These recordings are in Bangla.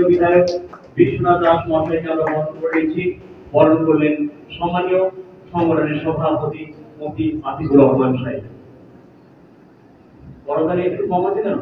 বিধায়ক বিশ্বনাথ দাস মহাশয়কে আমরা বরণ করে নিচ্ছি। বরণ করলেন সম্মানীয় সংগঠনের সভাপতি মুফতি আতিকুর রহমান সাহেব। বড়দানি একটু কম আছে কেন?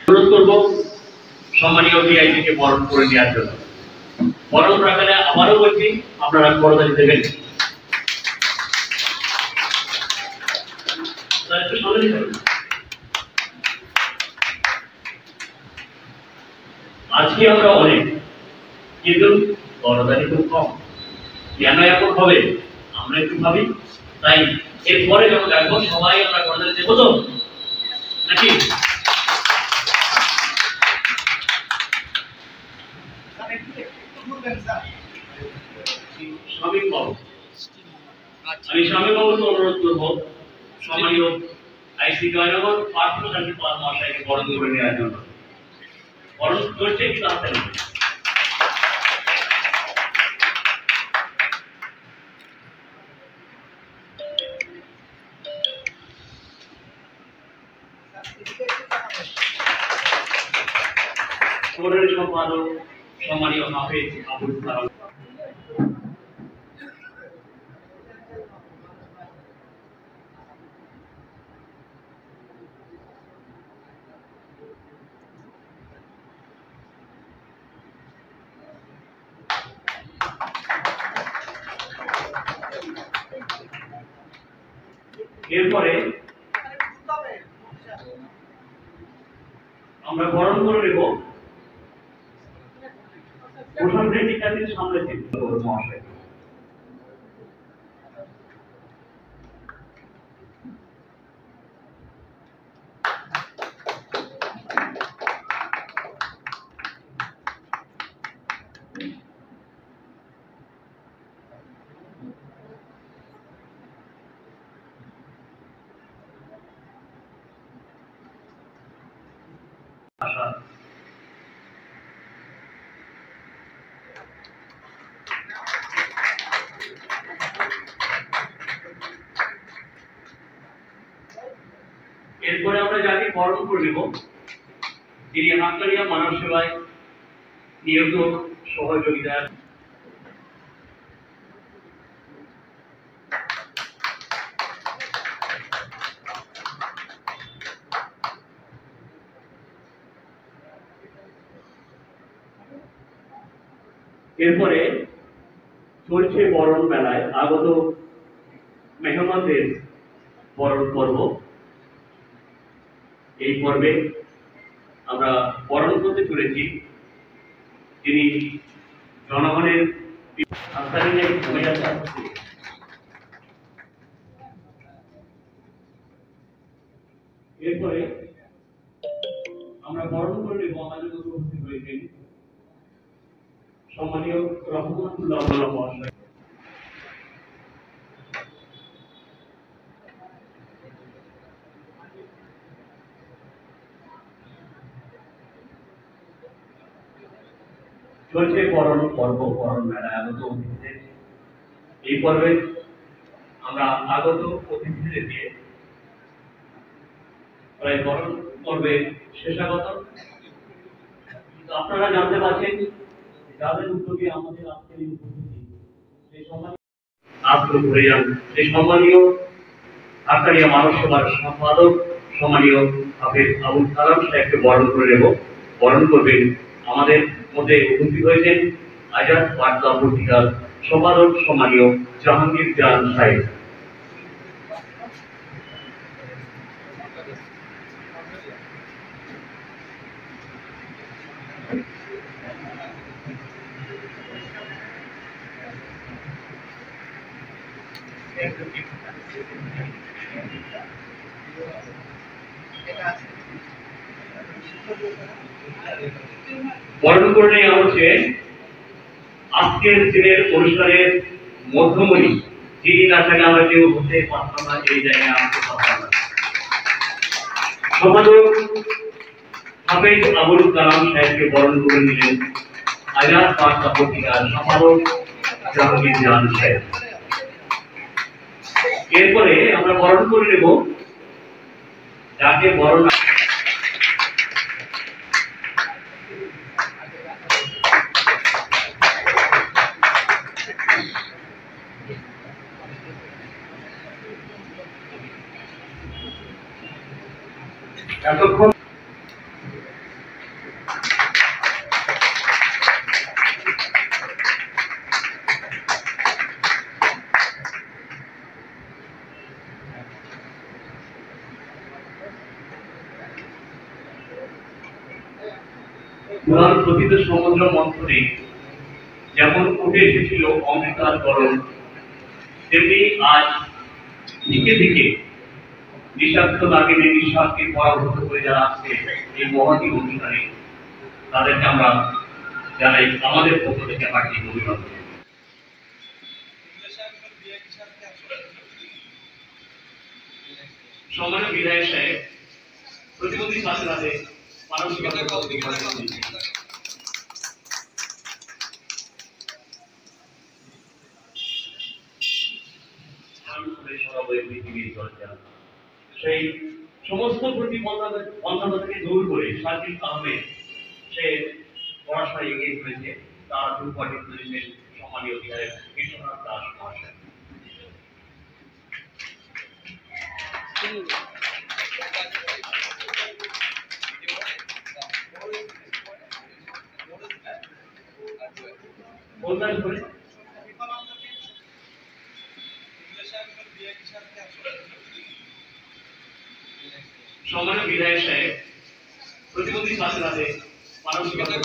অনুরোধ করব সম্মানীয় ভিআইপিকে বরণ করে নেওয়ার জন্য। বরণ রাখালে আবারও বলছি আপনারা বড়দানি দেবেন। আজকে আমরা অনেক, কিন্তু বড়দানি খুব কম। কেন এখন হবে আমরা একটু ভাবি। তাই এরপরে যখন দেখবো সবাই আমরা বড়দানি দেবো তো নাকি? শামীম বাবু, আমি শামীম বাবুকে অনুরোধ করবো সম্মানীয় আইসি জয়নগর পার্থসারথী মহাশয়কে বরণ করে নেওয়ার জন্য। বরণ করছে কিন্তু হাতে না। সম্পাদক সম্মানীয় হাফেজ আবুল কালাম। এরপরে আমরা বরণ করে নেব প্রশাসনিক শিক্ষার্থীর সামনে মহাশয়। এরপরে আমরা যাকে বরণ করে নেব তিনি হাততালিয়া মানব সেবায় নিয়োগ সহযোগিতার এরপরে চলছে বরণ মেলায় আগত মেহমানদের বরণ পর্ব। এই পর্বে আমরা বরণ করতে চলেছি যিনি জনগণের এরপরে আমরা বরণ করে নেব আমাদের মধ্যে উপস্থিত হয়েছেন সম্মানীয় রহমতুল্লাহ মহাশয়। চলছে বরণ পর্ব, বরণ মেলা আগত অতিথিদের। এই পর্বে আমরা আগত অতিথিদের দিয়ে প্রায় বরণ পর্বে শেষাগত। কিন্তু আপনারা জানতে পারছেন যাদের উদ্যোগে আমাদের আজকের এই উপস্থিতি, সেই সম্মানীয় হাততালিয়া মানব সেবার সম্পাদক সম্মানীয় হাফেজ আবুল কালাম সাহেবকে বরণ করে নেব। বরণ করবেন আমাদের মধ্যে উপস্থিত হয়েছেন আজাদ বার্তা পত্রিকার সম্পাদক সম্মানীয় জাহাঙ্গীর জান সাহেব। বরণ করে নেওয়া হচ্ছে আজকের দিনের অনুষ্ঠানের মধ্যমণি, যিনি না থাকে আমরা কেউ হতে পারতাম না, এই জায়গায় আসতে পারতাম না। সম্পাদক হাফেজ আবুল কালাম সাহেবকে বরণ করে নিলেন আজাদ বার্তা পত্রিকার সম্পাদক জাহাঙ্গীর জান সাহেব। এরপরে আমরা বরণ করে নেব যাকে বরণ এতক্ষণ পুরাণ কথিত সমুদ্র মন্থনে যেমন উঠে এসেছিল অমৃতার গরম, তেমনি আজ দিকে দিকে নিঃস্বার্থ নাগিনী নিঃস্বার্থকে পরাভূত করে যারা আসছে এই মহতী অনুষ্ঠানে, তাদেরকে আমরা জানাই আমাদের পক্ষ থেকে হার্দিক অভিনন্দন। সম্মানিত বিধায়ক সাহেব, প্রতিবন্ধী ছাত্রদের মানসিকতা সেই সমস্ত প্রতিবন্ধকতা থেকে দূর করে শাকিল আহমেদ সে পড়াশোনায় এগিয়ে চলেছে। তার দুর্পাঠী করেছেন সম্মানীয় বিধায়ক বিশ্বনাথ দাস মহাশয়। সম্মানিত বিধায়ক সাহেব, প্রতিবন্ধী ছাত্রদের মানসিকতা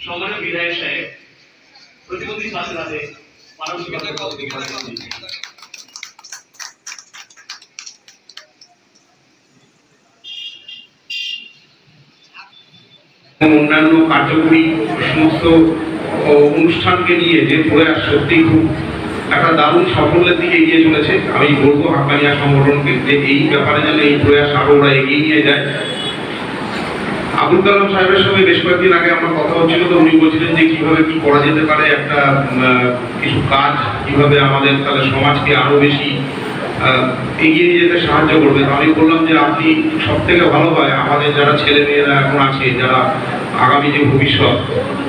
সম্মানিত বিধায়ক সাহেব, প্রতিবন্ধী ছাত্রদের মানসিকতা অন্যান্য কার্যকরী সমস্ত অনুষ্ঠানকে নিয়ে যে প্রয়াস সত্যি খুব একটা দারুণ সাফল্যের দিকে এগিয়ে চলেছে। আমি বলবো হাক্কানিয়া সংগঠনকে যে এই ব্যাপারে যেন এই প্রয়াস আরো ওরা এগিয়ে নিয়ে যায়। আবুল কালাম সাহেবের সঙ্গে বেশ কয়েকদিন আগে আমার কথা হচ্ছিল, তো উনি বলছিলেন যে কিভাবে কি করা যেতে পারে, একটা কিছু কাজ কিভাবে আমাদের তাহলে সমাজকে আরো বেশি এগিয়ে নিয়ে যেতে সাহায্য করবে। আমি বললাম যে আপনি সব থেকে ভালো হয় আমাদের যারা ছেলে মেয়েরা এখন আছে, যারা আগামী যে ভবিষ্যৎ,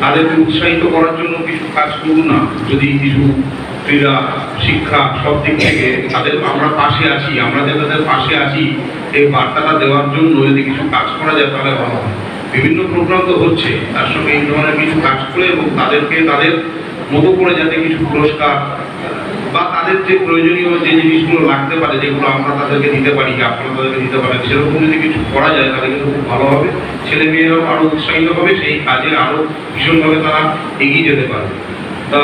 তাদেরকে উৎসাহিত করার জন্য কিছু কাজ করুন না। যদি কিছু ক্রীড়া শিক্ষা সব দিক থেকে তাদের আমরা পাশে আছি, আমরা যে তাদের পাশে আছি এই বার্তাটা দেওয়ার জন্য যদি কিছু কাজ করা যায় তাহলে ভালো হয়। বিভিন্ন প্রোগ্রাম তো হচ্ছে, তার সঙ্গে এই ধরনের কিছু কাজ করে এবং তাদেরকে তাদের মতো করে যাতে কিছু পুরস্কার বা তাদের যে প্রয়োজনীয় যে জিনিসগুলো লাগতে পারে, যেগুলো আমরা তাদেরকে দিতে পারি, আপনারা তাদেরকে দিতে পারেন, সেরকম যদি কিছু করা যায় তাহলে কিন্তু খুব ভালো হবে। ছেলে মেয়েরাও আরো উৎসাহিত হবে, সেই কাজে আরো ভীষণভাবে তারা এগিয়ে যেতে পারবে। তা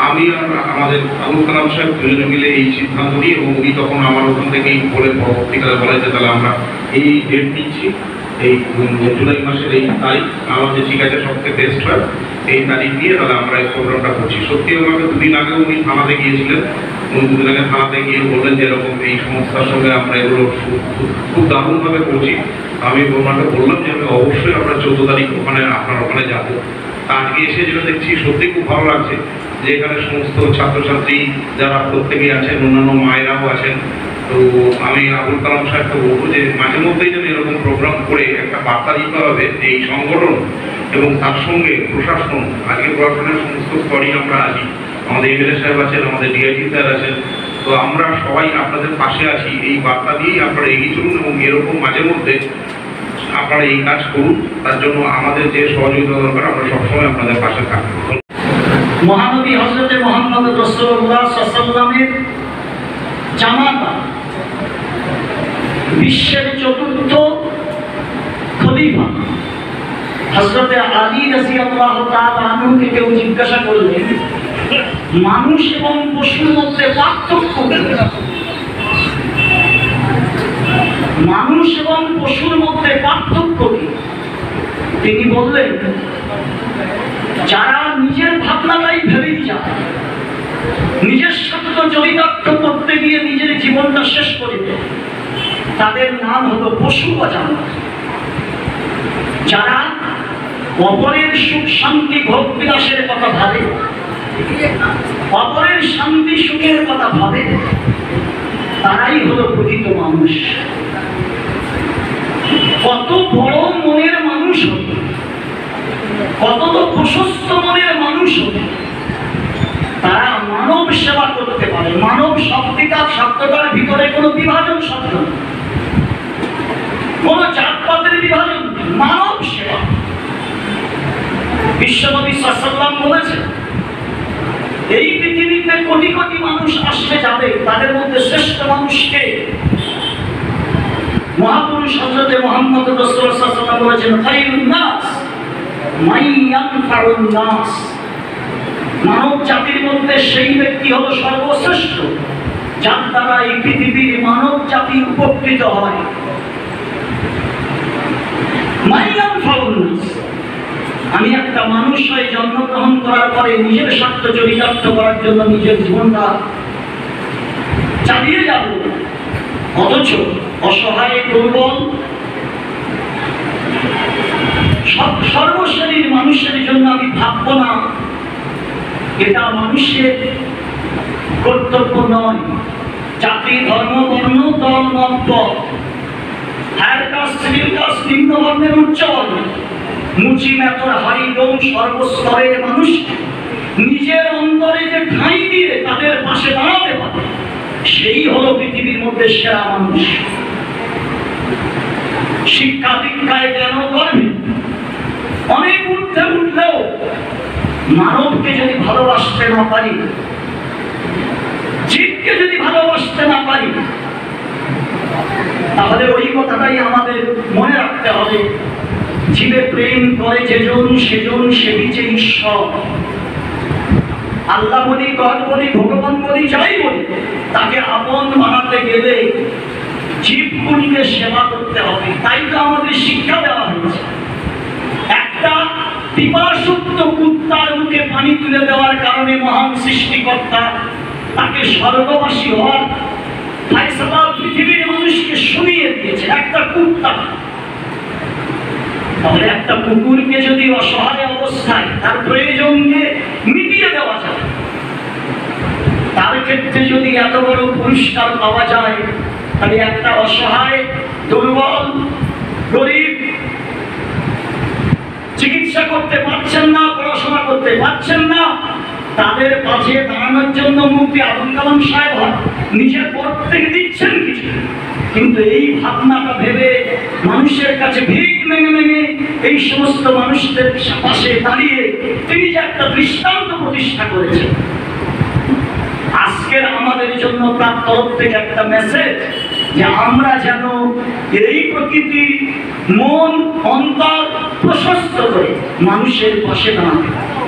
আমি আর আমাদের আবুল কালাম সাহেব দুজনে মিলে এই সিদ্ধান্ত নিই এবং উনি তখন আমার ওখান থেকেই বলে পরবর্তীকালে বলে যে তাহলে আমরা এই ডেট নিচ্ছি, এই জুলাই মাসের এই তারিখ আমাদের ঠিক আছে সবথেকে বেস্ট হয়, এই তারিখ দিয়ে তাহলে আমরা এই প্রোগ্রামটা করছি। সত্যি আমাকে দুদিন আগে উনি থানাতে গিয়েছিলেন, উনি দুদিন আগে থানাতে গিয়ে বললেন যে এরকম এই সংস্থার সঙ্গে আমরা এগুলো খুব দারুণভাবে করছি। আমি ওনাকে বললাম যে আমি অবশ্যই আমরা 14 তারিখ ওখানে আপনার ওখানে যাবো। তা আজকে এসে যেটা দেখছি সত্যি খুব ভালো লাগছে যে এখানে সমস্ত ছাত্রছাত্রী যারা প্রত্যেকেই আছেন, অন্যান্য মায়েরাও আছেন। তো আমি আবুল কালাম সাহেবকে বলবো যে মাঝে মধ্যেই যেন এরকম প্রোগ্রাম করে একটা বার্তা দিতে হবে এই সংগঠন এবং তার সঙ্গে প্রশাসন। আজকে প্রশাসনের সমস্ত স্তরই আমরা আছি, আমাদের এমএলএ সাহেব আছেন, আমাদের ডিআইজি স্যার আছেন, তো আমরা সবাই আপনাদের পাশে আছি। এই বার্তা দিয়েই আপনারা এগিয়ে চলুন এবং এরকম মাঝে মধ্যে আপনারা এই কাজ করুন, তার জন্য আমাদের যে সহযোগিতা দরকার আমরা সবসময় আপনাদের পাশে থাকবো। মহানবী হযরতে মুহাম্মদ রাসূলুল্লাহ সাল্লাল্লাহু আলাইহি ওয়াসাল্লামের জামাতা বিশ্বের চতুর্থ খলিফা হযরতে আলী রাদিয়াল্লাহু তাআলা আনহুকে কেউ জিজ্ঞাসা করলেন মানুষ এবং পশুর মধ্যে পার্থক্য কি? মানুষ এবং পশুর মধ্যে পার্থক্য কি? তিনি বললেন যারা নিজের ভাবনাটাই ভেবেই যায়, নিজের স্বার্থ চরিতার্থ করতে গিয়ে নিজের জীবনটা শেষ করে দেয়, তাদের নাম হলো পশু বা জানোয়ার, যারা অপরের সুখ শান্তি ভোগ বিলাসের কথা ভাবে, অপরের শান্তি সুখের কথা ভাবে, তারাই হলো প্রকৃত মানুষ। কত বড় মনের মানুষ হতো, কত তো প্রশস্ত মনের মানুষ হতো, তারা মানব সেবা করতে পারে। মানব শব্দটার ভিতরে কোনো বিভাজন শব্দ নেই, কোনো জাতপাতের বিভাজন নেই, মানব সেবা। বিশ্বনবী সাল্লাল্লাহু আলাইহি বলেছেন, এই পৃথিবীতে কোটি কোটি মানুষ আসবে যাবে, তাদের মধ্যে শ্রেষ্ঠ মানুষকে মহাপুরুষ হযরত মুহাম্মদ রাসূলুল্লাহ সাল্লাল্লাহু আলাইহি ওয়াসাল্লাম বলেছেন, খায়রুন নাস মান ইয়ানফাউন নাস। মানব জাতির মধ্যে সেই ব্যক্তি হলো সর্বশ্রেষ্ঠ, যার দ্বারা এই পৃথিবীর মানব জাতি উপকৃত হয়। মান ইয়ানফাউন নাস, আমি একটা মানুষ হয়ে জন্মগ্রহণ করার পরে নিজের স্বার্থ চরিতার্থ করার জন্য নিজের জীবনটা চালিয়ে যাব, অথচ অসহায় দুর্বল সর্বশ্রেণীর মানুষের জন্য আমি ভাববো না, এটা মানুষের কর্তব্য নয়। জাতি ধর্ম বর্ণ দল মত, হায়ার কাস্ট মিডল কাস্ট নিম্ন বর্ণের উচ্চ বর্ণ, মুচি মেতর হাই ডোম সর্বস্তরের মানুষ নিজের অন্তরে যে ঠাঁই দিয়ে তাদের পাশে দাঁড়াতে পারে, সেই হলো পৃথিবীর মধ্যে সেরা মানুষ। শিক্ষা দীক্ষায় জ্ঞান করবে অনেক ঊর্ধ্বে উঠলেও মানবকে যদি ভালোবাসতে না পারি, জীবকে যদি ভালোবাসতে না পারি, তাহলে ওই কথাটাই আমাদের মনে রাখতে হবে, জীবে প্রেম করে যেজন সেজন সে বিচে ঈশ্বর। আল্লাহ বলি, গড বলি, ভগবান বলি, যাই বলি, তাকে আপন বানাতে গেলে জীবগুলিকে সেবা করতে হবে। তাই তো আমাদের শিক্ষা দেওয়া হয়েছে। একটা পিপাসুক্ত কুত্তার মুখে পানি তুলে দেওয়ার কারণে মহান সৃষ্টিকর্তা তাকে স্বর্গবাসী হওয়ার ফায়সালা পৃথিবীর মানুষকে শুনিয়ে দিয়েছে। একটা কুত্তা, তাহলে একটা কুকুরকে যদি অসহায় অবস্থায় তার প্রয়োজনকে মিটিয়ে দেওয়া যায়, তার ক্ষেত্রে যদি এত বড় পুরস্কার পাওয়া যায়, তাহলে একটা অসহায় দুর্বল গরিব চিকিৎসা করতে পারছেন না, পড়াশোনা করতে পারছেন না, তাদের পাশে দাঁড়ানোর জন্য মুফতি আবুল কালাম সাহেব নিজের পথ থেকে দিচ্ছেন কিছু, কিন্তু এই ভাবনাটা ভেবে মানুষের কাছে ভিক মেনে মেনে এই সমস্ত মানুষদের পাশে দাঁড়িয়ে তিনি যে একটা দৃষ্টান্ত প্রতিষ্ঠা করেছেন। আজকের আমাদের জন্য তার তরফ থেকে একটা মেসেজ, যে আমরা যেন এই প্রকৃতির মন অন্তর প্রশস্ত করে মানুষের পাশে দাঁড়াতে পারি।